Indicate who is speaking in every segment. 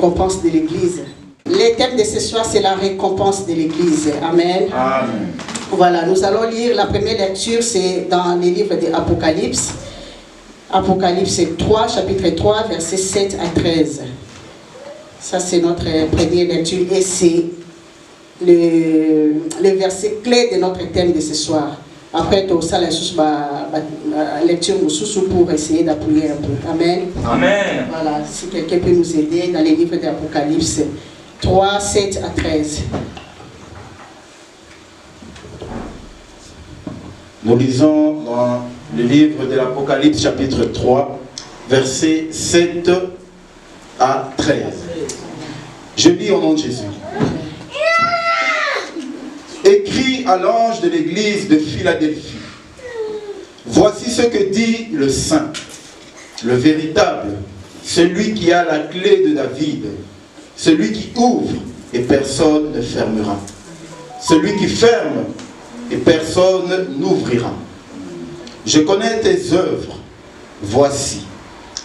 Speaker 1: récompense de l'Église. Le thème de ce soir, c'est la récompense de l'Église. Amen.
Speaker 2: Amen.
Speaker 1: Voilà, nous allons lire la première lecture, c'est dans les livres de Apocalypse. Apocalypse 3, chapitre 3, versets 7 à 13. Ça, c'est notre première lecture et c'est le verset clé de notre thème de ce soir. Après, tout ça, la lecture pour essayer d'appuyer un peu. Amen.
Speaker 2: Amen.
Speaker 1: Voilà, si quelqu'un peut nous aider dans les livres d'Apocalypse 3, 7 à 13.
Speaker 2: Nous lisons dans le livre de l'Apocalypse chapitre 3, versets 7 à 13. Je lis au nom de Jésus. Écrit à l'ange de l'église de Philadelphie. Voici ce que dit le Saint, le véritable, celui qui a la clé de David, celui qui ouvre et personne ne fermera, celui qui ferme et personne n'ouvrira. Je connais tes œuvres, voici,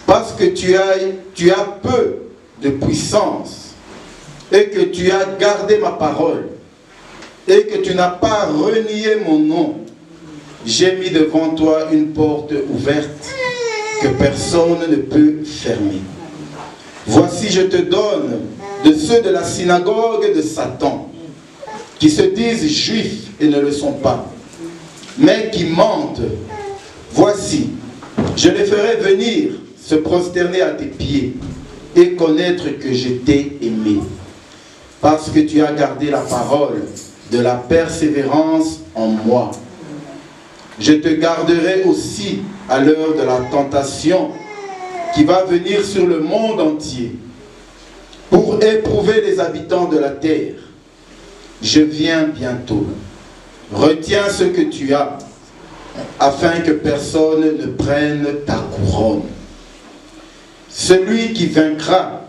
Speaker 2: parce que tu as peu de puissance et que tu as gardé ma parole et que tu n'as pas renié mon nom. J'ai mis devant toi une porte ouverte que personne ne peut fermer. Voici, je te donne de ceux de la synagogue de Satan, qui se disent juifs et ne le sont pas, mais qui mentent. Voici, je les ferai venir se prosterner à tes pieds et connaître que je t'ai aimé, parce que tu as gardé la parole de la persévérance en moi. Je te garderai aussi à l'heure de la tentation qui va venir sur le monde entier pour éprouver les habitants de la terre. Je viens bientôt. Retiens ce que tu as, afin que personne ne prenne ta couronne. Celui qui vaincra,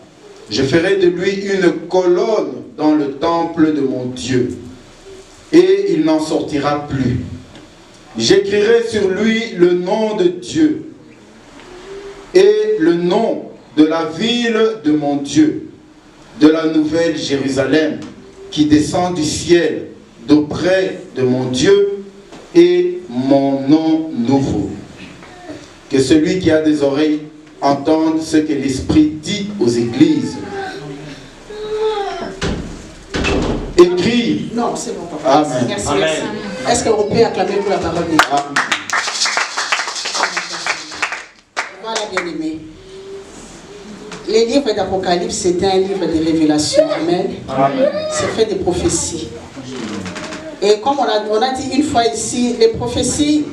Speaker 2: je ferai de lui une colonne dans le temple de mon Dieu, et il n'en sortira plus. J'écrirai sur lui le nom de Dieu et le nom de la ville de mon Dieu, de la nouvelle Jérusalem, qui descend du ciel d'auprès de mon Dieu, et mon nom nouveau. Que celui qui a des oreilles entende ce que l'Esprit dit aux églises. Écrit.
Speaker 1: Non, c'est bon, papa.
Speaker 2: Amen.
Speaker 1: Merci.
Speaker 2: Amen.
Speaker 1: Est-ce qu'on peut acclamer pour la parole de Dieu? Voilà, bien-aimé. Les livres d'Apocalypse, c'est un livre de révélation. Amen.
Speaker 2: Amen.
Speaker 1: C'est fait des prophéties. Et comme on a dit une fois ici, les prophéties,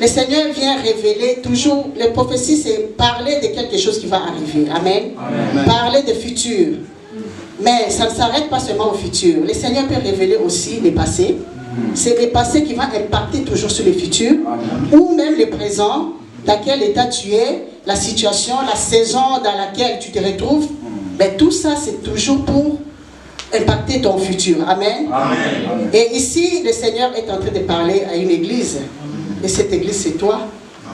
Speaker 1: le Seigneur vient révéler toujours. Les prophéties, c'est parler de quelque chose qui va arriver. Amen.
Speaker 2: Amen.
Speaker 1: Parler de futur. Mais ça ne s'arrête pas seulement au futur. Le Seigneur peut révéler aussi les passés. C'est les passés qui vont impacter toujours sur le futur. Ou même le présent, dans quel état tu es, la situation, la saison dans laquelle tu te retrouves. Mais tout ça, c'est toujours pour impacter ton futur. Amen.
Speaker 2: Amen.
Speaker 1: Et ici, le Seigneur est en train de parler à une église. Et cette église, c'est toi.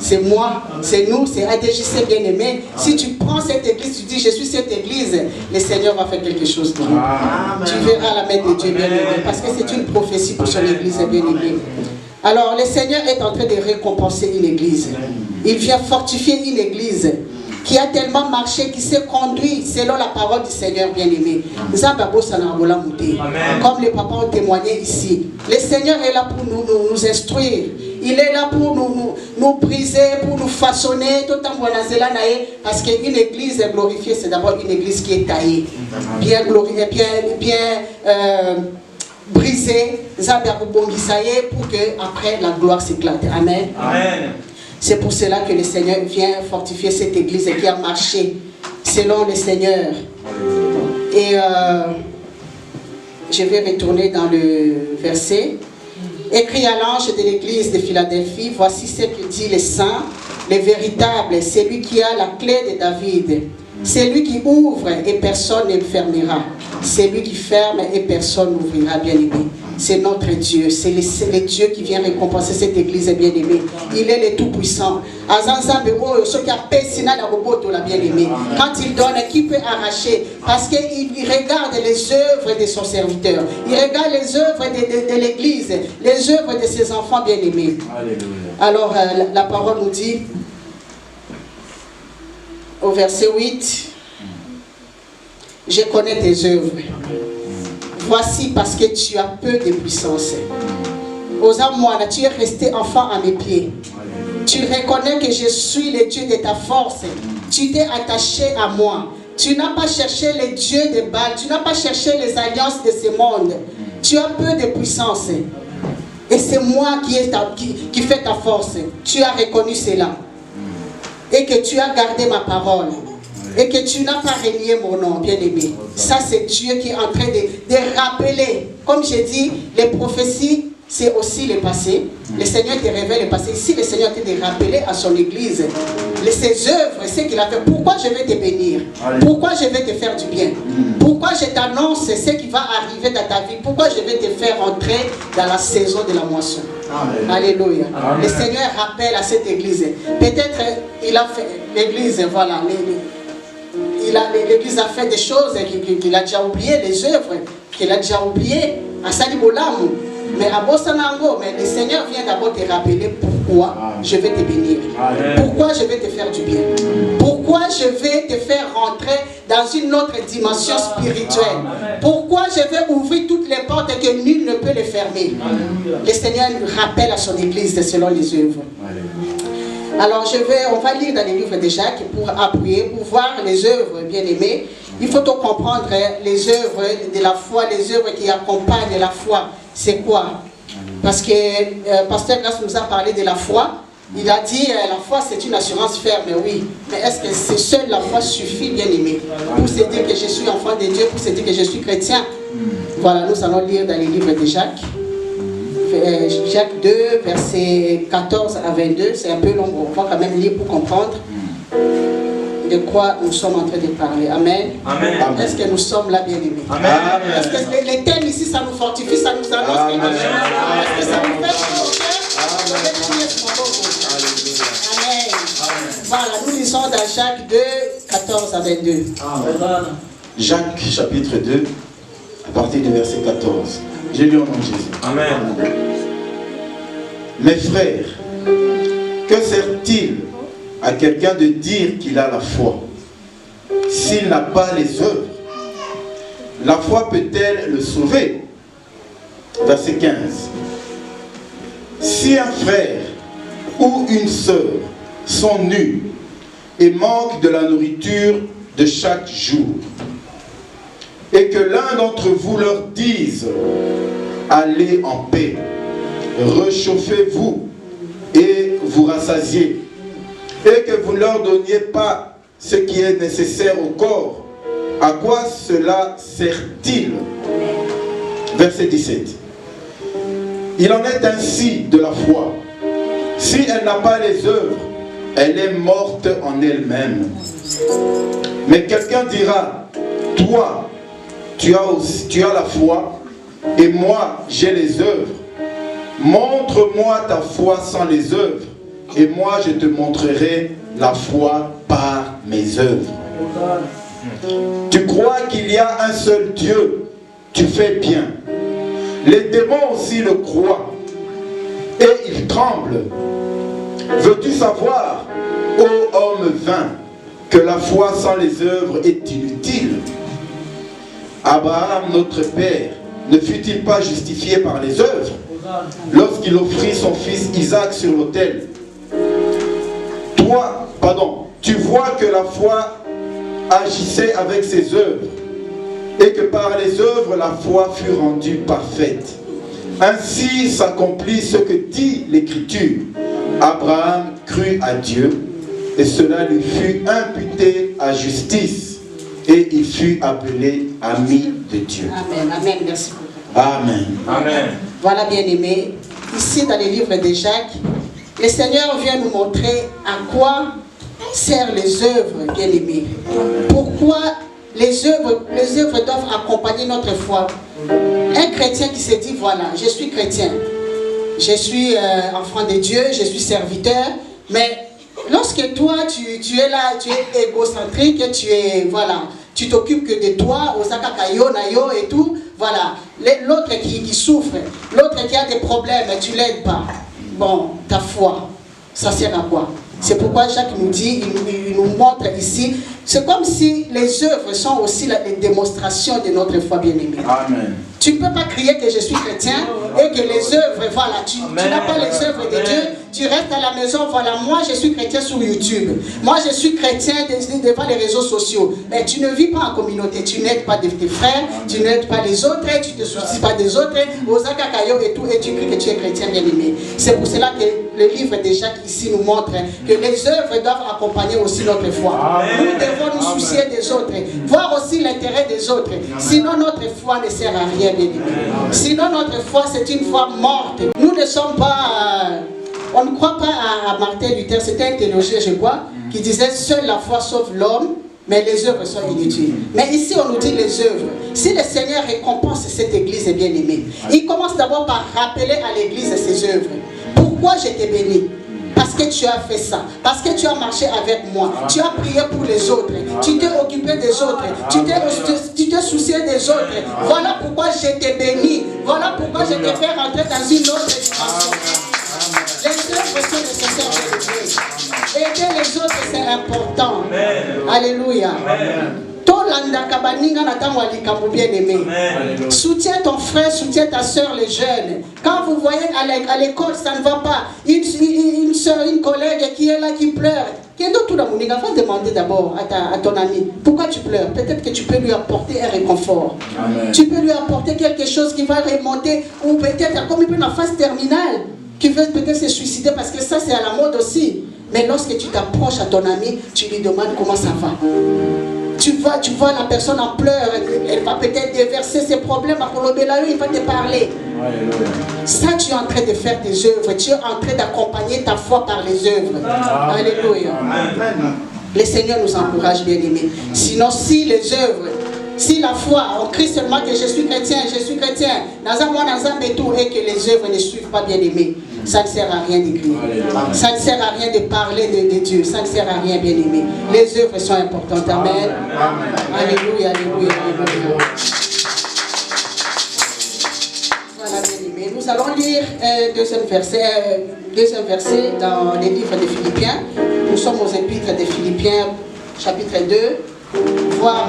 Speaker 1: C'est moi, c'est nous, c'est ADJC bien-aimé. Si tu prends cette église, tu dis je suis cette église, le Seigneur va faire quelque chose de nous. Tu verras la main de Dieu bien-aimé, parce que c'est une prophétie pour son église bien-aimée. Alors le Seigneur est en train de récompenser une église. Il vient fortifier une église qui a tellement marché, qui s'est conduit selon la parole du Seigneur bien-aimé. Comme les papas ont témoigné ici. Le Seigneur est là pour nous instruire. Il est là pour nous briser, pour nous façonner, tout en parce qu'une église glorifiée, c'est d'abord une église qui est taillée, bien glorifiée, bien brisée, pour que après la gloire s'éclate. Amen.
Speaker 2: Amen.
Speaker 1: C'est pour cela que le Seigneur vient fortifier cette église qui a marché selon le Seigneur. Et je vais retourner dans le verset. Écrit à l'ange de l'église de Philadelphie, voici ce que dit le Saint, le véritable, celui qui a la clé de David. C'est lui qui ouvre et personne ne le fermera. C'est lui qui ferme et personne n'ouvrira, bien aimé. c'est notre Dieu. C'est le Dieu qui vient récompenser cette église bien-aimée. Il est le tout-puissant. Bien-aimé. Quand il donne, qui peut arracher? Parce qu'il regarde les œuvres de son serviteur. Il regarde les œuvres de l'église, les œuvres de ses enfants bien-aimés. Alors, la parole nous dit, au verset 8, je connais tes œuvres. Voici parce que tu as peu de puissance. Osa-moi, tu es resté enfant à mes pieds. Tu reconnais que je suis le Dieu de ta force. Tu t'es attaché à moi. Tu n'as pas cherché les dieux de Baal. Tu n'as pas cherché les alliances de ce monde. Tu as peu de puissance. Et c'est moi qui fais ta force. Tu as reconnu cela. Et que tu as gardé ma parole. Et que tu n'as pas renié mon nom, bien-aimé. Ça, c'est Dieu qui est en train de rappeler. Comme j'ai dit, les prophéties, c'est aussi le passé. Le Seigneur te révèle le passé. Ici, le Seigneur te de rappeler à son église ses œuvres, ce qu'il a fait. Pourquoi je vais te bénir? Pourquoi je vais te faire du bien? Pourquoi je t'annonce ce qui va arriver dans ta vie? Pourquoi je vais te faire entrer dans la saison de la moisson? Amen. Alléluia. Amen. Le Seigneur rappelle à cette église. Peut-être il a fait l'église, voilà. L'église a fait des choses qu'il a déjà oublié, les œuvres qu'il a déjà oublié à Salibolam. Mais à Bossanango, mais le Seigneur vient d'abord te rappeler pourquoi je vais te bénir. Pourquoi je vais te faire du bien. Pourquoi je vais te faire rentrer dans une autre dimension spirituelle. Pourquoi je vais ouvrir toutes les portes et que nul ne peut les fermer. Le Seigneur rappelle à son église selon les œuvres. Alors on va lire dans les livres de Jacques pour appuyer, pour voir les œuvres bien-aimées. Il faut comprendre les œuvres de la foi, les œuvres qui accompagnent la foi. C'est quoi? Parce que Pasteur Grasse nous a parlé de la foi. Il a dit la foi c'est une assurance ferme, oui. Mais est-ce que seule la foi suffit, bien-aimé, pour se dire que je suis enfant de Dieu, pour se dire que je suis chrétien? Voilà, nous allons lire dans les livres de Jacques. Jacques 2, versets 14 à 22. C'est un peu long, on va quand même lire pour comprendre de quoi nous sommes en train de parler. Amen. Amen. Est-ce que nous sommes là, bien-aimés? Est-ce que les thèmes ici, ça nous fortifie, ça nous annonce quelque chose? Est-ce que ça nous fait chaud au cœur? Amen. Voilà, nous lisons dans Jacques 2, 14 à 22. Amen.
Speaker 2: Jacques chapitre 2, à partir du verset 14. Je lis au nom de Jésus. Amen. Mes frères, que sert-il à quelqu'un de dire qu'il a la foi s'il n'a pas les œuvres? La foi peut-elle le sauver? Verset 15. Si un frère ou une sœur sont nus et manquent de la nourriture de chaque jour, et que l'un d'entre vous leur dise « Allez en paix, réchauffez-vous et vous rassasiez », et que vous ne leur donniez pas ce qui est nécessaire au corps, à quoi cela sert-il? Verset 17. Il en est ainsi de la foi. Si elle n'a pas les œuvres, elle est morte en elle-même. Mais quelqu'un dira, toi, tu as la foi, et moi, j'ai les œuvres. Montre-moi ta foi sans les œuvres, et moi, je te montrerai la foi par mes œuvres. Tu crois qu'il y a un seul Dieu, tu fais bien. Les démons aussi le croient, et ils tremblent. Veux-tu savoir, ô homme vain, que la foi sans les œuvres est inutile? Abraham, notre père, ne fut-il pas justifié par les œuvres lorsqu'il offrit son fils Isaac sur l'autel? Tu vois que la foi agissait avec ses œuvres, et que par les œuvres la foi fut rendue parfaite. Ainsi s'accomplit ce que dit l'Écriture. Abraham crut à Dieu, et cela lui fut imputé à justice, et il fut appelé ami de Dieu.
Speaker 1: Amen. Amen. Merci beaucoup.
Speaker 2: Amen. Amen.
Speaker 1: Voilà, bien-aimés. Ici, dans les livres de Jacques, le Seigneur vient nous montrer à quoi servent les œuvres, bien-aimés. Pourquoi les œuvres doivent accompagner notre foi. Un chrétien qui se dit, voilà, je suis chrétien. Je suis enfant de Dieu, je suis serviteur. Mais lorsque toi, tu es là, tu es égocentrique, tu t'occupes que de toi, Osaka Kayo, Nayo et tout, voilà. L'autre qui souffre, l'autre qui a des problèmes, tu ne l'aides pas. Bon, ta foi, ça sert à quoi? C'est pourquoi Jacques nous dit, il nous montre ici, c'est comme si les œuvres sont aussi les démonstrations de notre foi bien-aimée.
Speaker 2: Amen.
Speaker 1: Tu ne peux pas crier que je suis chrétien et que les œuvres, voilà, tu n'as pas les œuvres de Dieu, tu restes à la maison, voilà, moi je suis chrétien sur YouTube, moi je suis chrétien devant les réseaux sociaux, mais tu ne vis pas en communauté, tu n'aides pas tes frères, tu n'aides pas les autres, tu ne te soucies pas des autres, Osaka Kayo et tout, et tu cries que tu es chrétien bien-aimé. C'est pour cela que le livre de Jacques ici nous montre que les œuvres doivent accompagner aussi notre foi. Nous devons nous soucier des autres, voir aussi l'intérêt des autres, sinon notre foi ne sert à rien. Sinon notre foi c'est une foi morte. Nous ne sommes pas on ne croit pas à Martin Luther, c'était un théologien je crois qui disait seule la foi sauve l'homme, mais les œuvres sont inutiles. Mais ici on nous dit les œuvres. Si le Seigneur récompense cette église bien aimée, il commence d'abord par rappeler à l'église ses œuvres. Pourquoi je t'ai béni? Parce que tu as fait ça, parce que tu as marché avec moi, tu as prié pour les autres, tu t'es occupé des autres, tu t'es soucié des autres. Voilà pourquoi je t'ai béni, voilà pourquoi je t'ai fait rentrer dans une autre dimension. Les œuvres sont nécessaires de Dieu. Aider les autres, c'est important. Alléluia. Soutiens ton frère, soutiens ta soeur, les jeunes. Quand vous voyez à l'école, ça ne va pas. Une soeur, une collègue qui est là, qui pleure. Va demander d'abord à ton ami, pourquoi tu pleures? Peut-être que tu peux lui apporter un réconfort. Amen. Tu peux lui apporter quelque chose qui va remonter, ou peut-être comme une phase terminale, qui veut peut-être se suicider, parce que ça c'est à la mode aussi. Mais lorsque tu t'approches à ton ami, tu lui demandes comment ça va. Tu vois la personne en pleurs, elle va peut-être déverser ses problèmes à Kolobela, il va te parler. Alléluia. Ça, tu es en train de faire des œuvres, tu es en train d'accompagner ta foi par les œuvres. Alléluia. Le Seigneur nous encourage, bien-aimés. Sinon, si les œuvres, si la foi, on crie seulement que je suis chrétien, et que les œuvres ne suivent pas, bien-aimés, ça ne sert à rien d'écrire. Ça ne sert à rien de parler de Dieu. Ça ne sert à rien, bien-aimé. Les œuvres sont importantes. Amen. Alléluia, alléluia, alléluia. Voilà, bien-aimé. Nous allons lire deuxième verset dans les livres des Philippiens. Nous sommes aux épîtres des Philippiens, chapitre 2. Voir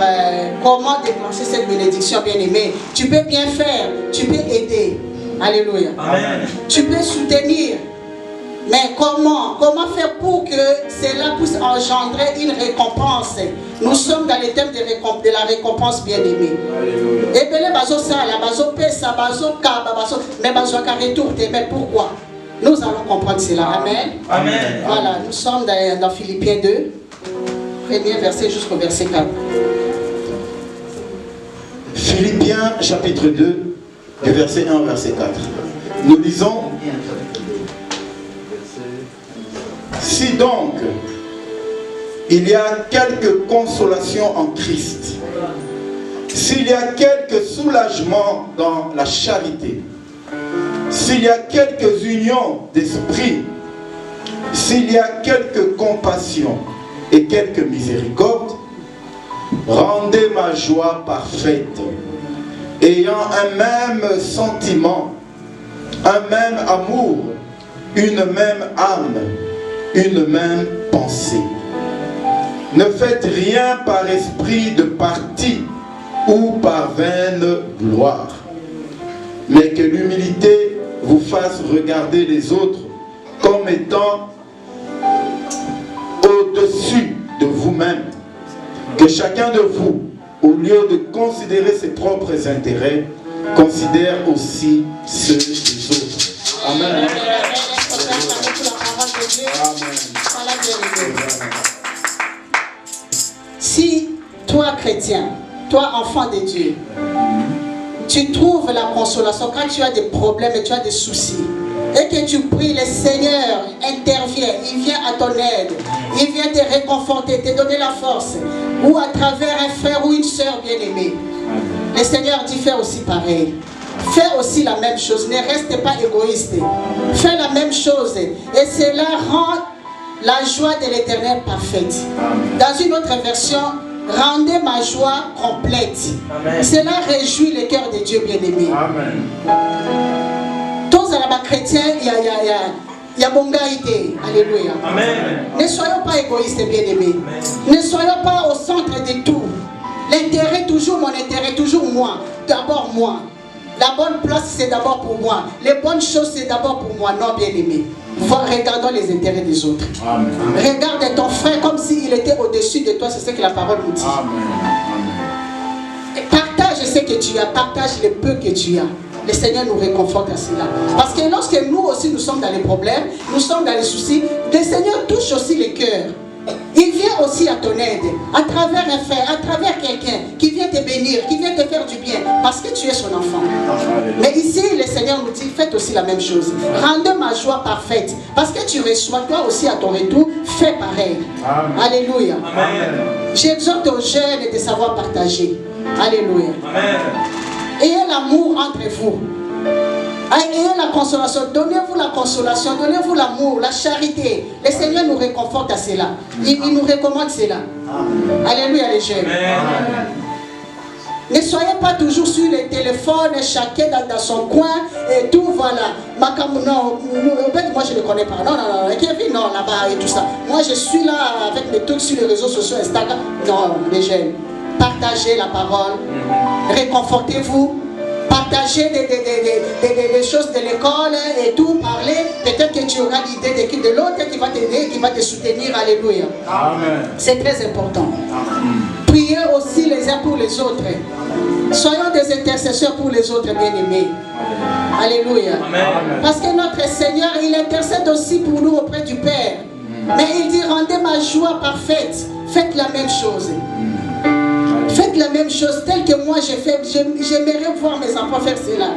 Speaker 1: comment déclencher cette bénédiction, bien-aimé. Tu peux bien faire, tu peux aider. Alléluia. Amen. Tu peux soutenir. Mais comment faire pour que cela puisse engendrer une récompense? Nous sommes dans le thème de la récompense, bien-aimée. Mais pourquoi? Nous allons comprendre cela. Amen. Amen. Voilà, nous sommes dans Philippiens 2, premier verset jusqu'au verset 4.
Speaker 2: Philippiens chapitre 2, du verset 1 au verset 4. Nous lisons: si donc il y a quelque consolation en Christ, s'il y a quelque soulagement dans la charité, s'il y a quelques unions d'esprit, s'il y a quelque compassion et quelque miséricorde, rendez ma joie parfaite, ayant un même sentiment, un même amour, une même âme, une même pensée. Ne faites rien par esprit de parti ou par vaine gloire, mais que l'humilité vous fasse regarder les autres comme étant au-dessus de vous-même. Que chacun de vous, au lieu de considérer ses propres intérêts, considère aussi ceux des autres. Amen.
Speaker 1: Si toi, chrétien, toi, enfant de Dieu, tu trouves la consolation quand tu as des problèmes et tu as des soucis, et que tu pries, le Seigneur intervient, il vient à ton aide, il vient te réconforter, te donner la force, ou à travers un frère ou une soeur bien-aimée. Le Seigneur dit: fais aussi pareil. fais aussi la même chose. Ne reste pas égoïste. Fais la même chose. Et cela rend la joie de l'Éternel parfaite. Dans une autre version, rendez ma joie complète. Amen. Cela réjouit le cœur de Dieu bien-aimé. Tous à la chrétien, il y a bongaïté. Alléluia. Amen. Ne soyons pas égoïstes, bien-aimés. Ne soyons pas au centre de tout. L'intérêt, toujours mon intérêt, toujours moi. D'abord moi. La bonne place, c'est d'abord pour moi. Les bonnes choses, c'est d'abord pour moi. Non, bien-aimé. Regardons les intérêts des autres. Amen. Regarde ton frère comme s'il était au-dessus de toi. C'est ce que la parole nous dit. Amen. Et partage ce que tu as. Partage le peu que tu as. Le Seigneur nous réconforte à cela. Parce que lorsque nous aussi nous sommes dans les problèmes, nous sommes dans les soucis, le Seigneur touche aussi les cœurs. Il vient aussi à ton aide, à travers un frère, à travers quelqu'un qui vient te bénir, qui vient te faire du bien, parce que tu es son enfant. Mais ici, le Seigneur nous dit, faites aussi la même chose. Rendez ma joie parfaite, parce que tu reçois, toi aussi à ton retour, fais pareil. Amen. Alléluia. Amen. J'exhorte aux jeunes de savoir partager. Alléluia. Amen. Ayez l'amour entre vous. Ayez la consolation, donnez-vous la consolation, donnez-vous l'amour, la charité. Le Seigneur nous réconforte à cela. Il nous recommande cela. Amen. Alléluia les jeunes. Amen. Ne soyez pas toujours sur les téléphones, chacun dans son coin et tout, voilà. Non, moi je ne connais pas. Non, Kevin, non, là-bas et tout ça. Moi je suis là avec mes trucs sur les réseaux sociaux, Instagram. Non, les jeunes, partagez la parole, réconfortez-vous. Partagez des choses de l'école et tout, parler. Peut-être que tu auras l'idée de l'autre qui va t'aider, qui va te soutenir. Alléluia. Amen. C'est très important. Amen. Priez aussi les uns pour les autres. Soyons des intercesseurs pour les autres, bien-aimés. Alléluia. Amen. Parce que notre Seigneur, il intercède aussi pour nous auprès du Père. Mais il dit, rendez ma joie parfaite. Faites la même chose. Faites la même chose telle que moi j'ai fait. J'aimerais voir mes enfants faire cela.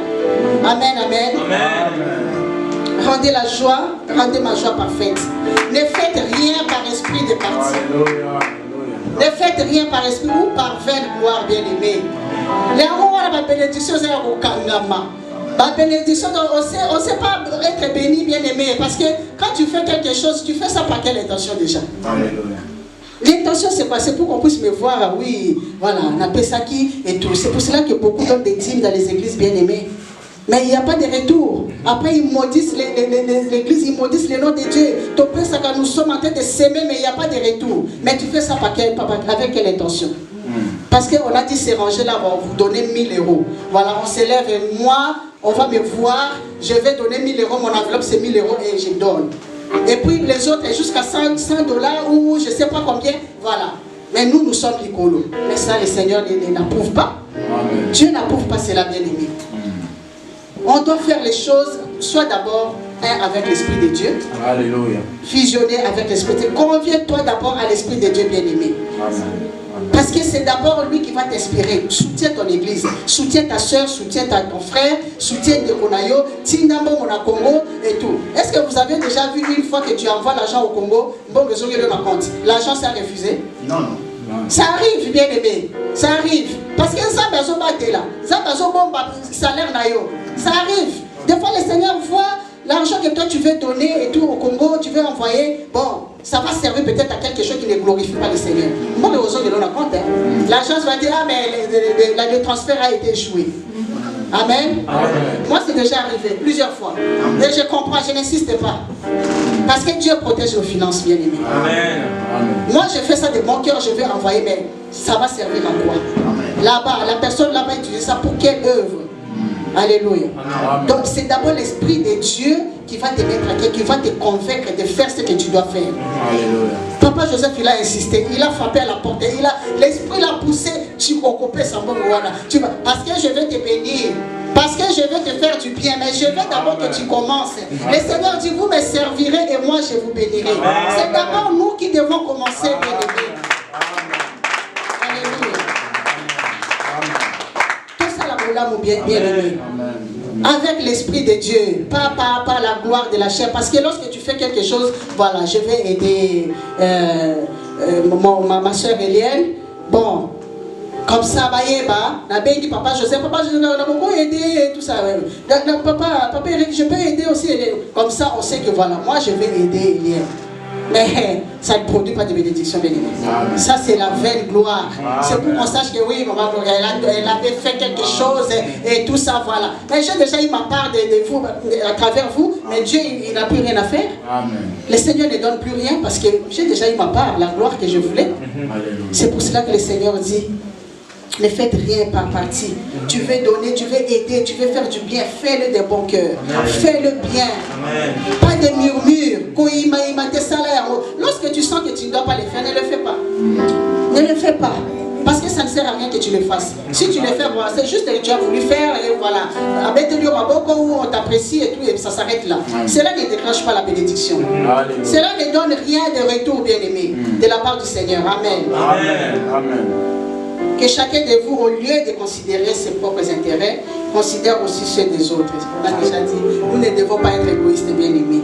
Speaker 1: Amen, amen. Amen. Rendez la joie, rendez ma joie parfaite. Ne faites rien par esprit de parti. Ne faites rien par esprit ou par vaine gloire, bien-aimé. La bénédiction, c'est au kangama. La bénédiction, on ne sait pas être béni, bien-aimé. Parce que quand tu fais quelque chose, tu fais ça par quelle intention déjà? Alléluia. L'intention, c'est quoi? C'est pour qu'on puisse me voir, oui, voilà, on appelle ça qui et tout. C'est pour cela que beaucoup donnent des dîmes dans les églises bien-aimées. Mais il n'y a pas de retour. Après, ils maudissent l'église, ils maudissent le nom de Dieu. Nous sommes en train de s'aimer, mais il n'y a pas de retour. Mais tu fais ça avec quelle intention? Parce qu'on a dit, ces rangées-là vont vous donner 1000 euros. Voilà, on s'élève et moi, on va me voir, je vais donner 1000 euros, mon enveloppe c'est 1000 euros et je donne. Et puis les autres, jusqu'à 100 $ ou je ne sais pas combien, voilà. Mais nous sommes licolos. Mais ça, le Seigneur n'approuve pas. Amen. Dieu n'approuve pas cela, bien-aimé. On doit faire les choses, soit d'abord avec l'Esprit de Dieu. Alléluia. Fusionner avec l'Esprit de Dieu. Conviens-toi d'abord à l'Esprit de Dieu, bien-aimé. Parce que c'est d'abord lui qui va t'inspirer. Soutiens ton église, soutiens ta soeur, soutiens ton frère, soutiens de Konayo, Tindambo Mona Congo et tout. Est-ce que vous avez déjà vu une fois que tu envoies l'argent au Congo, bon, compte, l'argent s'est refusé? Non, non. Ça arrive, bien aimé, ça arrive. Parce que ça besoin de là, ça besoin de salaire nayo. Ça arrive. Des fois, le Seigneur voit l'argent que toi tu veux donner et tout au Congo, tu veux envoyer, bon, ça va servir peut-être à quelque chose qui ne glorifie pas le Seigneur. Moi, les gens ne l'ont compte. L'agence va dire, ah, mais le transfert a été échoué. Amen. Amen. Moi, c'est déjà arrivé plusieurs fois. Et je comprends, je n'insiste pas. Parce que Dieu protège nos finances, bien aimés. Amen. Moi, je fais ça de mon cœur, je vais envoyer, mais ça va servir à quoi? Là-bas, la personne là-bas utilise ça pour quelle œuvre? Alléluia. Amen. Donc c'est d'abord l'Esprit de Dieu qui va te mettre à terre, qui va te convaincre de faire ce que tu dois faire. Alléluia. Papa Joseph, il a insisté, il a frappé à la porte, l'Esprit l'a poussé, tu occupes sans bon voilà. Parce que je vais te bénir, parce que je vais te faire du bien, mais je veux d'abord que tu commences. Le Seigneur dit, vous me servirez et moi je vous bénirai. C'est d'abord nous qui devons commencer, bien-aimés. Bien-aimé, avec l'Esprit de Dieu, pas la gloire de la chair, parce que lorsque tu fais quelque chose, voilà, je vais aider ma soeur Eliane, bon, Comme ça, papa Joseph, aider, tout ça. Papa Eric, je peux aider aussi. Comme ça, on sait que voilà, moi je vais aider Eliel. Mais ça ne produit pas de bénédiction, bien aimé. Ça, c'est la vaine gloire. C'est pour qu'on sache que oui, maman, elle avait fait quelque chose et tout ça, voilà. Mais j'ai déjà eu ma part de vous, à travers vous, mais Dieu, il n'a plus rien à faire. Amen. Le Seigneur ne donne plus rien parce que j'ai déjà eu ma part, la gloire que je voulais. C'est pour cela que le Seigneur dit, ne faites rien par partie. Tu veux donner, tu veux aider, tu veux faire du bien. Fais-le de bon cœur. Fais-le bien. Amen. Pas de murmures. Lorsque tu sens que tu ne dois pas le faire, ne le fais pas. Ne le fais pas. Parce que ça ne sert à rien que tu le fasses. Si tu le fais, voilà, c'est juste que tu as voulu faire et voilà. On t'apprécie et tout, et ça s'arrête là. Cela ne déclenche pas la bénédiction. Cela ne donne rien de retour, bien aimé, de la part du Seigneur. Amen. Amen. Amen. Que chacun de vous, au lieu de considérer ses propres intérêts, considère aussi ceux des autres. On a déjà dit, nous ne devons pas être égoïstes, bien aimés.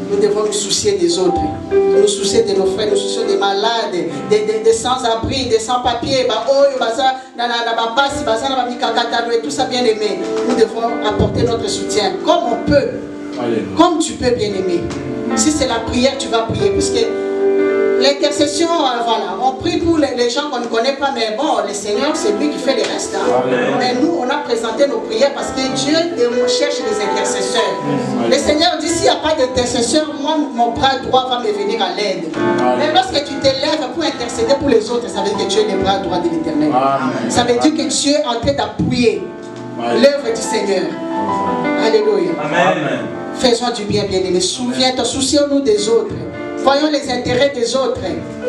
Speaker 1: Nous devons nous soucier des autres, nous soucier de nos frères, nous soucier des malades, des sans-abri, des sans-papiers, tout ça, bien aimé. Nous devons apporter notre soutien comme on peut, comme tu peux, bien aimé. Si c'est la prière, tu vas prier, puisque l'intercession, voilà, on prie pour les gens qu'on ne connaît pas, mais bon, le Seigneur, c'est lui qui fait le reste. Hein. Mais nous, on a présenté nos prières parce que Dieu cherche les intercesseurs. Le Seigneur dit, s'il n'y a pas d'intercesseur, moi, mon bras droit va me venir à l'aide. Mais lorsque tu t'élèves pour intercéder pour les autres, ça veut dire que tu es le bras droit de l'Éternel. Ça veut dire que Dieu est en train d'appuyer l'œuvre du Seigneur. Alléluia. Amen. Faisons du bien, bien-aimé. Souviens-toi, soucions-nous des autres. Voyons les intérêts des autres.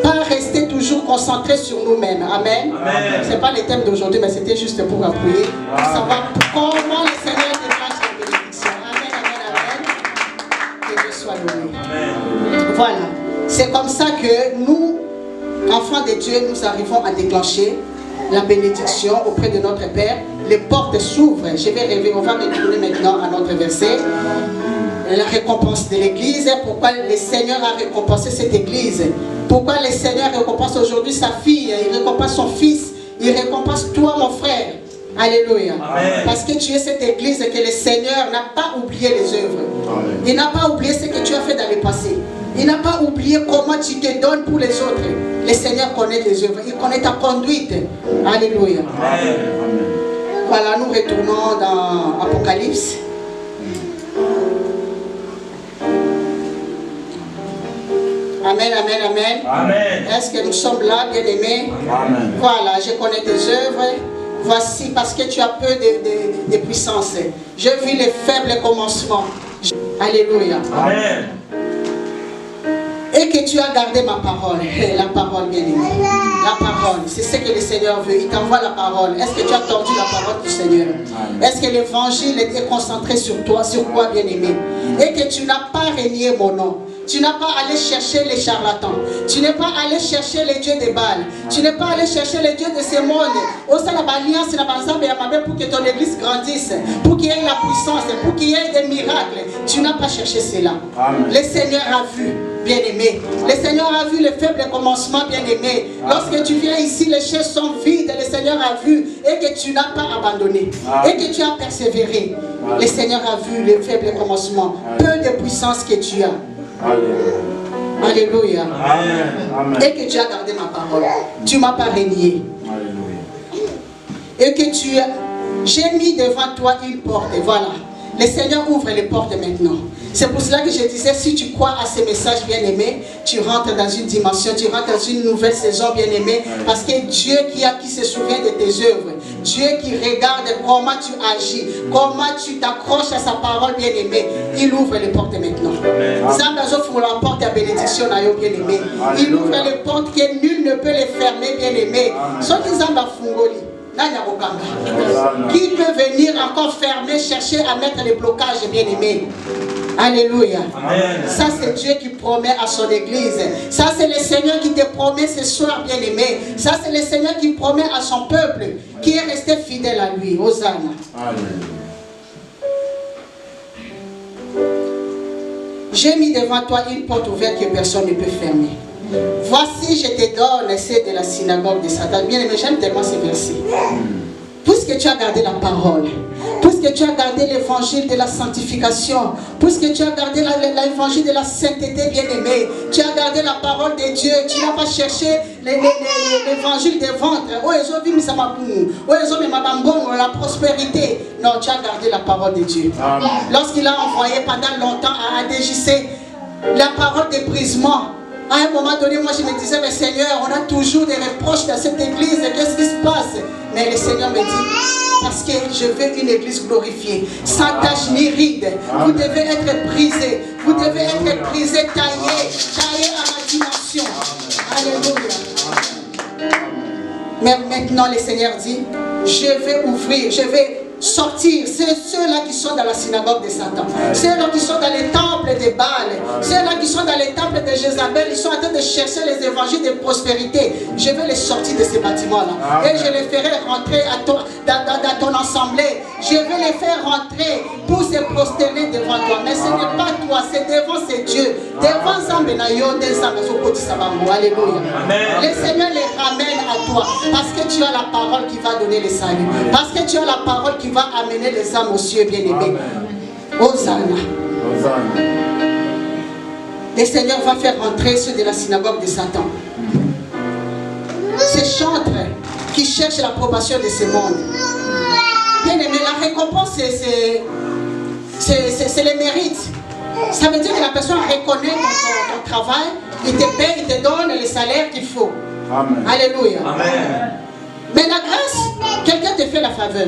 Speaker 1: Pas rester toujours concentré sur nous-mêmes. Amen. Ce n'est pas le thème d'aujourd'hui, mais c'était juste pour appuyer. Pour savoir comment le Seigneur déclenche la bénédiction. Amen, amen, amen. Que Dieu soit loué. Voilà. C'est comme ça que nous, enfants de Dieu, nous arrivons à déclencher la bénédiction auprès de notre Père. Les portes s'ouvrent. Je vais rêver. On va retourner maintenant à notre verset. La récompense de l'église, pourquoi le Seigneur a récompensé cette église, pourquoi le Seigneur récompense aujourd'hui sa fille, il récompense son fils, il récompense toi mon frère. Alléluia. Amen. Parce que tu es cette église que le Seigneur n'a pas oublié les œuvres. Amen. Il n'a pas oublié ce que tu as fait dans le passé. Il n'a pas oublié comment tu te donnes pour les autres. Le Seigneur connaît les œuvres, il connaît ta conduite. Alléluia. Amen. Voilà, nous retournons dans Apocalypse. Amen, amen, amen. Amen. Est-ce que nous sommes là, bien-aimés? Amen. Voilà, je connais tes œuvres. Voici, parce que tu as peu de puissance. Je vis les faibles commencements. Alléluia. Amen. Et que tu as gardé ma parole. La parole, bien-aimé. La parole, c'est ce que le Seigneur veut. Il t'envoie la parole. Est-ce que tu as entendu la parole du Seigneur? Est-ce que l'évangile est concentré sur toi, sur quoi, bien-aimé? Et que tu n'as pas renié mon nom. Tu n'as pas allé chercher les charlatans. Tu n'es pas allé chercher les dieux de Baal. Tu n'es pas allé chercher les dieux de ce monde. Pour que ton église grandisse, pour qu'il y ait la puissance, pour qu'il y ait des miracles. Tu n'as pas cherché cela. Amen. Le Seigneur a vu, bien-aimé. Le Seigneur a vu les faibles commencements, bien-aimé. Lorsque tu viens ici, les chaises sont vides. Le Seigneur a vu et que tu n'as pas abandonné. Amen. Et que tu as persévéré. Amen. Le Seigneur a vu les faibles commencements. Peu de puissance que tu as. Alléluia. Amen. Et que tu as gardé ma parole. Tu ne m'as pas renié. Et que tu as... J'ai mis devant toi une porte. Et voilà. Le Seigneur ouvre les portes maintenant. C'est pour cela que je disais, si tu crois à ces messages bien-aimés, tu rentres dans une dimension, tu rentres dans une nouvelle saison bien-aimée. Parce que Dieu qui se souvient de tes œuvres, Dieu qui regarde comment tu agis, comment tu t'accroches à sa parole bien-aimée, il ouvre les portes maintenant. La porte à bénédiction, bien-aimé. Il ouvre les portes que nul ne peut les fermer, bien-aimé. Qui peut venir encore fermer, chercher à mettre les blocages, bien-aimés? Alléluia. Amen. Ça c'est Dieu qui promet à son église. Ça c'est le Seigneur qui te promet ce soir, bien-aimé. Ça c'est le Seigneur qui promet à son peuple qui est resté fidèle à lui. Hosanna. J'ai mis devant toi une porte ouverte que personne ne peut fermer. Voici, je te donne, c'est de la synagogue de Satan. Bien aimé, j'aime tellement ces versets. Puisque tu as gardé la parole, puisque tu as gardé l'évangile de la sanctification, puisque tu as gardé l'évangile de la sainteté, bien-aimé, tu as gardé la parole de Dieu, tu n'as pas cherché l'évangile des ventres, la prospérité. Non, tu as gardé la parole de Dieu. Lorsqu'il a envoyé pendant longtemps à ADJC la parole de brisement, à un moment donné, moi je me disais, mais Seigneur, on a toujours des reproches dans cette église, qu'est-ce qui se passe? Mais le Seigneur me dit, parce que je veux une église glorifiée, sans tache ni ride. Vous devez être brisé, vous devez être brisé, taillé à ma dimension. Alléluia. Mais maintenant le Seigneur dit, je vais ouvrir, je vais sortir, c'est ceux-là qui sont dans la synagogue de Satan, ceux-là qui sont dans les temples de Baal, ceux-là qui sont dans les temples de Jézabel, ils sont en train de chercher les évangiles de prospérité. Je vais les sortir de ces bâtiments-là et je les ferai rentrer dans ton assemblée. Je vais les faire rentrer pour se prosterner devant toi. Mais ce n'est pas toi, c'est devant ces dieux, devant Zambenayo, des Zambenayo. Alléluia. Le Seigneur les ramène à toi parce que tu as la parole qui va donner le salut, parce que tu as la parole qui va amener les âmes aux cieux, bien-aimés. Hosanna. Le Seigneur va faire rentrer ceux de la synagogue de Satan. Ces chantres qui cherchent l'approbation de ce monde. Bien-aimés, la récompense, c'est le mérite. Ça veut dire que la personne reconnaît ton travail, il te paye, il te donne le salaire qu'il faut. Amen. Alléluia. Amen. Mais la grâce, quelqu'un te fait la faveur.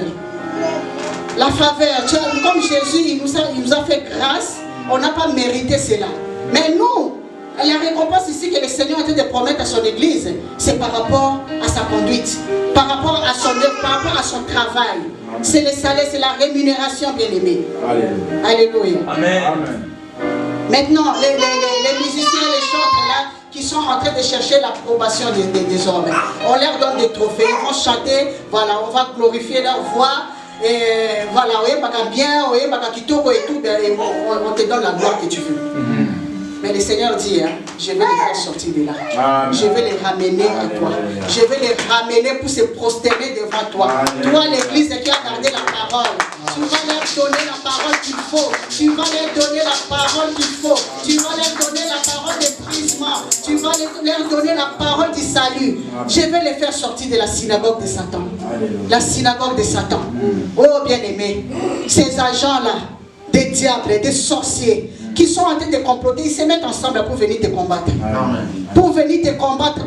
Speaker 1: La faveur, comme Jésus, il nous a fait grâce, on n'a pas mérité cela. Mais nous, la récompense ici que le Seigneur a été de promettre à son église, c'est par rapport à sa conduite, par rapport à son œuvre, par rapport à son travail. C'est le salaire, c'est la rémunération, bien-aimé. Alléluia. Amen. Maintenant, les musiciens, les chantres là, qui sont en train de chercher l'approbation des hommes, on leur donne des trophées, ils vont chanter, voilà, on va glorifier leur voix. Et voilà, bien, et on te donne la gloire que tu veux. Mais le Seigneur dit, je vais les faire sortir de là. Amen. Je vais les ramener à toi. Je vais les ramener pour se prosterner devant toi. Toi, l'église qui a gardé la parole, tu vas leur donner la parole qu'il faut. Tu vas leur donner la parole qu'il faut. Tu vas leur donner la parole de brisement. Tu vas leur donner la parole du salut. Je vais les faire sortir de la synagogue de Satan. La synagogue de Satan. Oh, bien-aimés, ces agents-là, des diables, des sorciers, qui sont en train de comploter, ils se mettent ensemble pour venir te combattre. Amen. Pour venir te combattre.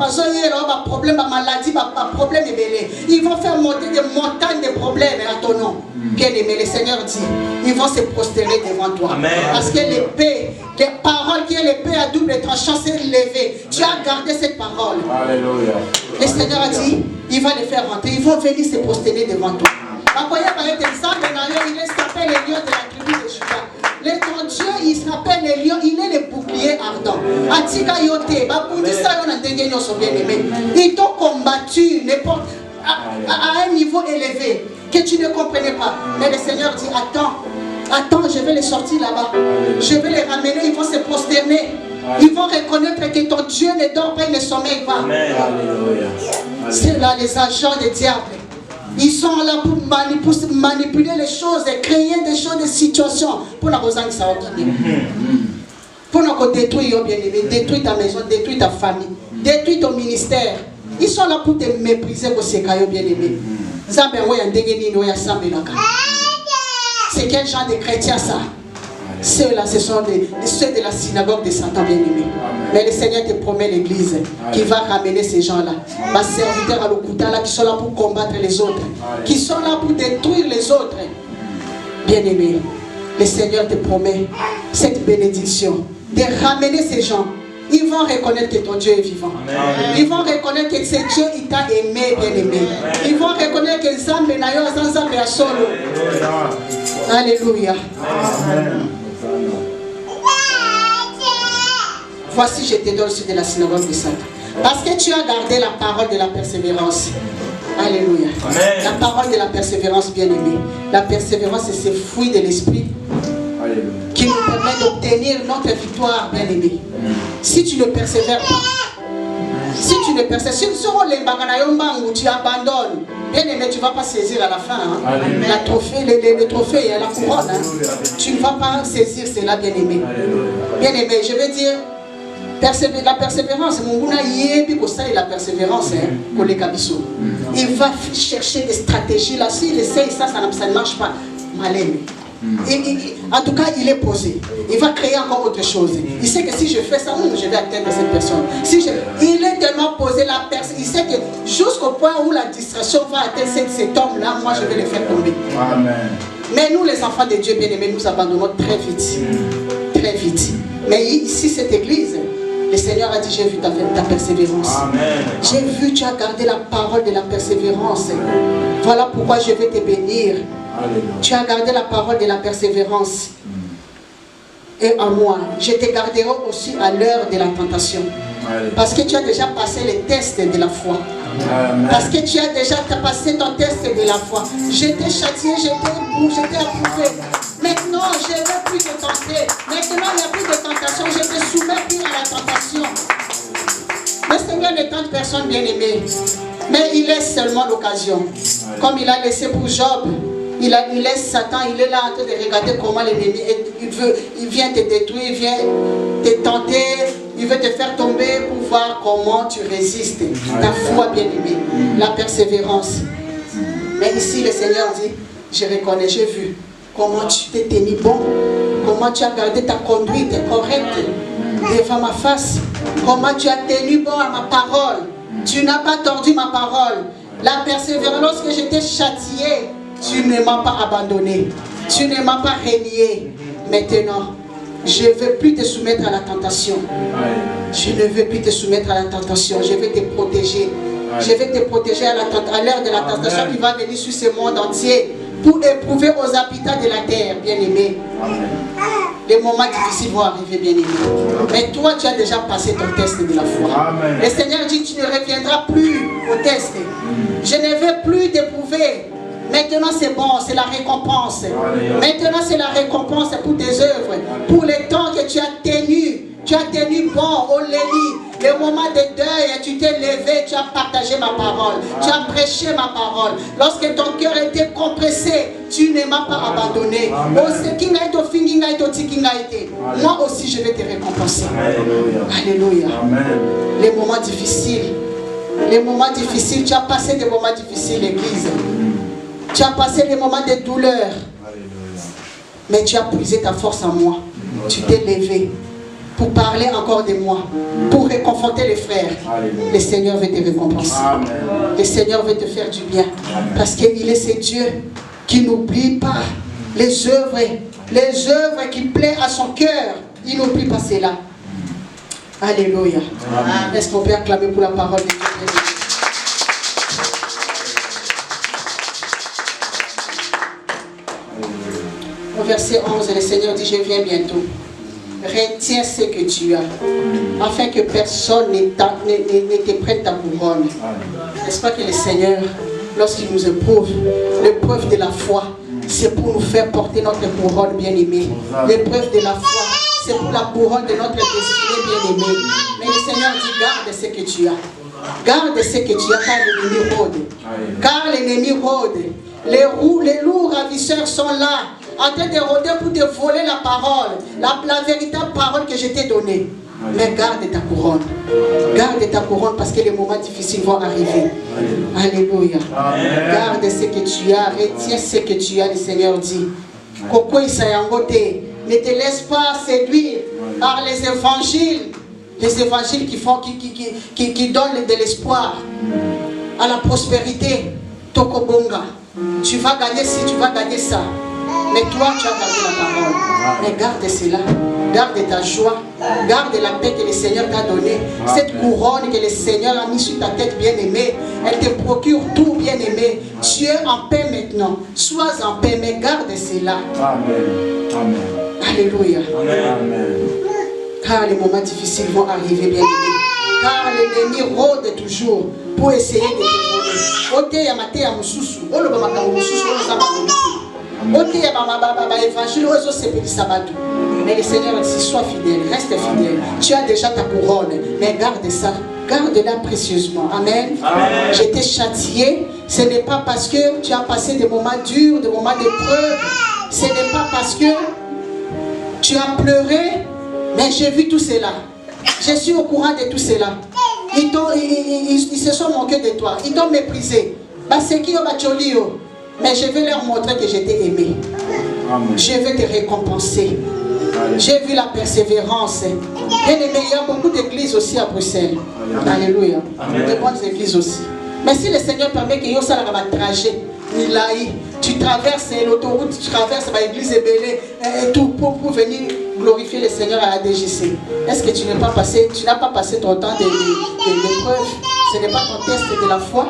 Speaker 1: Problème, maladie, problème ébélé. Ils vont faire monter des montagnes de problèmes à ton nom. Bien aimé, le Seigneur dit, ils vont se prosterner devant toi. Amen. Parce que l'épée, les paroles qui est l'épée à double tranchant, s'est levée. Tu as gardé cette parole. Alléluia. Le Seigneur a dit, il va les faire rentrer. Ils vont venir se prosterner devant toi. Il est s'appelle les lions de la tribu de Juda. Ton Dieu, il s'appelle les lions, il est le bouclier ardent. Ils t'ont combattu à un niveau élevé que tu ne comprenais pas. Mais le Seigneur dit, attends, je vais les sortir là-bas. Je vais les ramener, ils vont se prosterner. Ils vont reconnaître que ton Dieu ne dort pas, il ne sommeille pas. C'est là les agents des diables. Ils sont là pour manipuler les choses, créer des choses, des situations pour la Rosanne Saokine. Pour nous détruire, bien aimé, détruire ta maison, détruire ta famille, détruire ton ministère. Ils sont là pour te mépriser pour ces caillots, bien aimé. C'est quel genre de chrétiens ça? Ceux-là, ce sont ceux de la synagogue de Satan, bien aimé. Mais le Seigneur te promet l'église qui va ramener ces gens-là. Ma serviteur à l'Okuta, là, qui sont là pour combattre les autres, qui sont là pour détruire les autres. Bien aimé, le Seigneur te promet cette bénédiction de ramener ces gens. Ils vont reconnaître que ton Dieu est vivant. Amen. Ils vont reconnaître que ce Dieu, il t'a aimé, bien aimé. Amen. Ils vont reconnaître que Zambé n'a pas Zambé à solo. Alléluia. Amen. Voici, je te donne celui de la synagogue de Satan. Parce que tu as gardé la parole de la persévérance. Alléluia. Amen. La parole de la persévérance, bien aimée. La persévérance, c'est ce fruit de l'esprit qui nous permet d'obtenir notre victoire, bien aimé. Si tu ne persévères pas, Si tu ne persévères, si tu abandonnes, bien aimé, tu ne vas pas saisir à la fin. Hein. La trophée, les trophées et la couronne. Hein. Tu ne vas pas saisir cela, bien aimé. Bien aimé, je veux dire, la persévérance, la persévérance, pour les cabissos. Il va chercher des stratégies là. S'il essaye ça, ça ne marche pas. Mal aimé. En tout cas, il est posé. Il va créer encore autre chose. Il sait que si je fais ça, je vais atteindre cette personne. Il est tellement posé, la personne. Il sait que jusqu'au point où la distraction va atteindre cet homme-là, moi je vais le faire tomber. Amen. Mais nous, les enfants de Dieu bien-aimés, nous abandonnons très vite. Très vite. Mais ici, cette église, le Seigneur a dit, j'ai vu ta persévérance. J'ai vu, tu as gardé la parole de la persévérance. Voilà pourquoi je vais te bénir. Alléluia. Tu as gardé la parole de la persévérance. Et en moi, je te garderai aussi à l'heure de la tentation. Alléluia. Parce que tu as déjà passé les tests de la foi. Amen. Parce que tu as déjà passé ton test de la foi. Je t'ai châtié, je t'ai approuvé. Maintenant, je ne veux plus te tenter. Maintenant, il n'y a plus de tentation. Je te soumets plus à la tentation. Le Seigneur ne tente personne, bien-aimé. Mais il laisse seulement l'occasion. Comme il a laissé pour Job. Il laisse Satan, il est là en train de regarder comment l'ennemi, il vient te détruire, il vient te tenter, il veut te faire tomber pour voir comment tu résistes. Ta foi, bien-aimée, la persévérance. Mais ici, le Seigneur dit, je reconnais, j'ai vu comment tu t'es tenu bon, comment tu as gardé ta conduite correcte devant ma face, comment tu as tenu bon à ma parole. Tu n'as pas tordu ma parole. La persévérance, lorsque je t'ai châtié, tu ne m'as pas abandonné. Tu ne m'as pas renié. Maintenant, je ne veux plus te soumettre à la tentation. Je ne veux plus te soumettre à la tentation. Je vais te protéger. Je vais te protéger à l'heure de la tentation qui va venir sur ce monde entier pour éprouver aux habitants de la terre, bien-aimés. Les moments difficiles vont arriver, bien-aimés. Mais toi, tu as déjà passé ton test de la foi. Amen. Le Seigneur dit, tu ne reviendras plus au test. Je ne veux plus t'éprouver. Maintenant c'est bon, c'est la récompense. Maintenant c'est la récompense pour tes œuvres. Pour le temps que tu as tenu bon au lit. Le moment de deuil, tu t'es levé, tu as partagé ma parole. Tu as prêché ma parole. Lorsque ton cœur était compressé, tu ne m'as pas abandonné. Moi aussi je vais te récompenser. Alléluia. Les moments difficiles. Les moments difficiles, tu as passé des moments difficiles, l'église. Tu as passé des moments de douleur. Mais tu as puisé ta force en moi. Tu t'es levé pour parler encore de moi, pour réconforter les frères. Le Seigneur veut te récompenser. Le Seigneur veut te faire du bien. Parce qu'il est ce Dieu qui n'oublie pas les œuvres qui plaisent à son cœur. Il n'oublie pas cela. Alléluia. Est-ce qu'on peut acclamer pour la parole de Dieu? Au verset 11, le Seigneur dit, je viens bientôt. Retiens ce que tu as, afin que personne ne te prenne ta couronne. N'est-ce pas que le Seigneur, lorsqu'il nous éprouve, l'épreuve de la foi, c'est pour nous faire porter notre couronne bien-aimée. L'épreuve de la foi, c'est pour la couronne de notre destinée bien-aimée. Mais le Seigneur dit, garde ce que tu as. Garde ce que tu as, car l'ennemi rôde. Car l'ennemi rôde. Les loups ravisseurs sont là, en train de rôder pour te voler la parole, la véritable parole que je t'ai donnée. Mais garde ta couronne. Garde ta couronne parce que les moments difficiles vont arriver. Alléluia. Garde ce que tu as, retiens ce que tu as, le Seigneur dit. Ne te laisse pas séduire par les évangiles. Les évangiles qui donnent de l'espoir à la prospérité. Tokobonga. Tu vas gagner ci, tu vas gagner ça. Mais toi, tu as gardé la parole. Mais garde cela. Garde ta joie. Garde la paix que le Seigneur t'a donnée. Cette couronne que le Seigneur a mis sur ta tête, bien-aimée, elle te procure tout, bien-aimé. Tu es en paix maintenant. Sois en paix, mais garde cela. Amen. Amen. Alléluia. Amen. Car les moments difficiles vont arriver, bien-aimés. Car l'ennemi rôde toujours pour essayer de te voler. Mais le Seigneur dit, sois fidèle, reste fidèle. Tu as déjà ta couronne, mais garde ça. garde-la précieusement. Amen.
Speaker 3: Amen.
Speaker 1: J'étais châtié. Ce n'est pas parce que tu as passé des moments durs, des moments d'épreuve. Ce n'est pas parce que tu as pleuré, mais j'ai vu tout cela. Je suis au courant de tout cela. Ils se sont moqués de toi. Ils t'ont méprisé. Mais je vais leur montrer que je t'ai aimé.
Speaker 3: Amen.
Speaker 1: Je vais te récompenser. J'ai vu la persévérance. Bien aimé, il y a beaucoup d'églises aussi à Bruxelles. Alléluia. De bonnes églises aussi. Mais si le Seigneur permet que yo sala un trajet, tu traverses l'autoroute, tu traverses l'église Ebélé et tout pour venir glorifier le Seigneur à la DGC. Est-ce que tu n'as pas passé ton temps d'épreuve? Ce n'est pas ton test de la foi.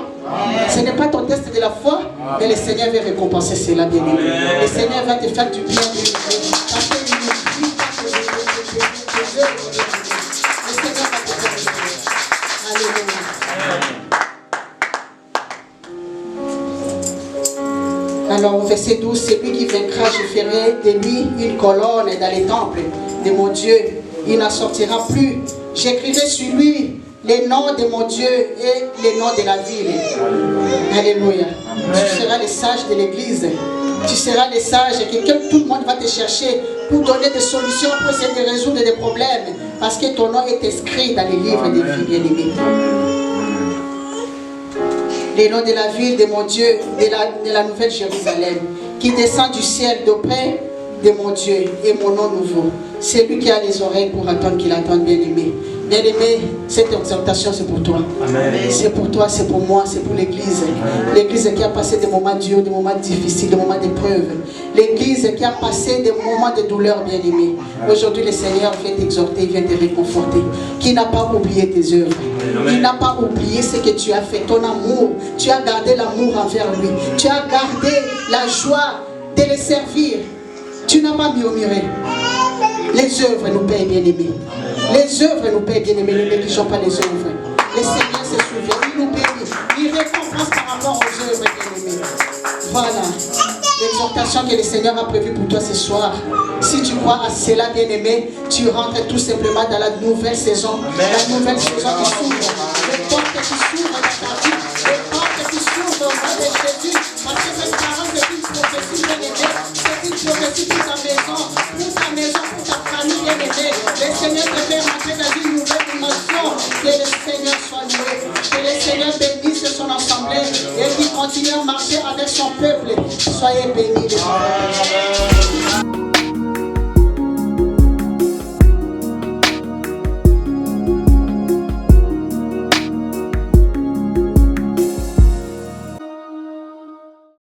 Speaker 1: Ce n'est pas ton test de la foi, mais le Seigneur va récompenser cela, bien aimé. Le Seigneur va te faire du bien. Le Seigneur va te faire du bien. Alléluia. Alors, au verset 12, c'est lui qui vaincra, je ferai de lui une colonne dans les temples de mon Dieu. Il n'en sortira plus. J'écrirai sur lui les noms de mon Dieu et les noms de la ville. Alléluia. Tu seras le sage de l'église. Tu seras le sage que tout le monde va te chercher pour donner des solutions, pour essayer de résoudre des problèmes. Parce que ton nom est inscrit dans les livres des vies bien-aimées. Les noms de la ville de mon Dieu, de la nouvelle Jérusalem, qui descend du ciel d'auprès de mon Dieu et mon nom nouveau. C'est lui qui a les oreilles pour attendre qu'il attende, bien-aimé. Bien-aimé, cette exhortation c'est pour toi. C'est pour toi, c'est pour moi, c'est pour l'église. L'église qui a passé des moments durs, des moments difficiles, des moments d'épreuve. L'église qui a passé des moments de douleur, bien-aimé. Aujourd'hui, le Seigneur vient t'exhorter, vient te réconforter. Qui n'a pas oublié tes œuvres. Il n'a pas oublié ce que tu as fait, ton amour. Tu as gardé l'amour envers lui. Tu as gardé la joie de le servir. Tu n'as pas murmuré. Les œuvres nous payent, bien-aimés. Les œuvres nous payent, bien-aimés. Ne négligeons pas les œuvres. Le Seigneur se souvient. Il nous bénit. Il récompense par rapport aux œuvres, bien-aimés. Voilà. L'exhortation que le Seigneur a prévue pour toi ce soir. Si tu crois à cela, bien-aimé, tu rentres tout simplement dans la nouvelle saison. La nouvelle saison qui s'ouvre. Les portes qui s'ouvrent dans ta vie. Les portes qui s'ouvrent au nom de Jésus. Parce que cette parole, c'est une prophétie, bien-aimé. C'est une prophétie pour ta maison, pour ta famille, bien-aimé. Le Seigneur te fait rentrer dans une nouvelle dimension. Que le Seigneur soit loué. Que le Seigneur bénisse son assemblée et qu'il continue à marcher avec son peuple. Soyez bénis, les enfants.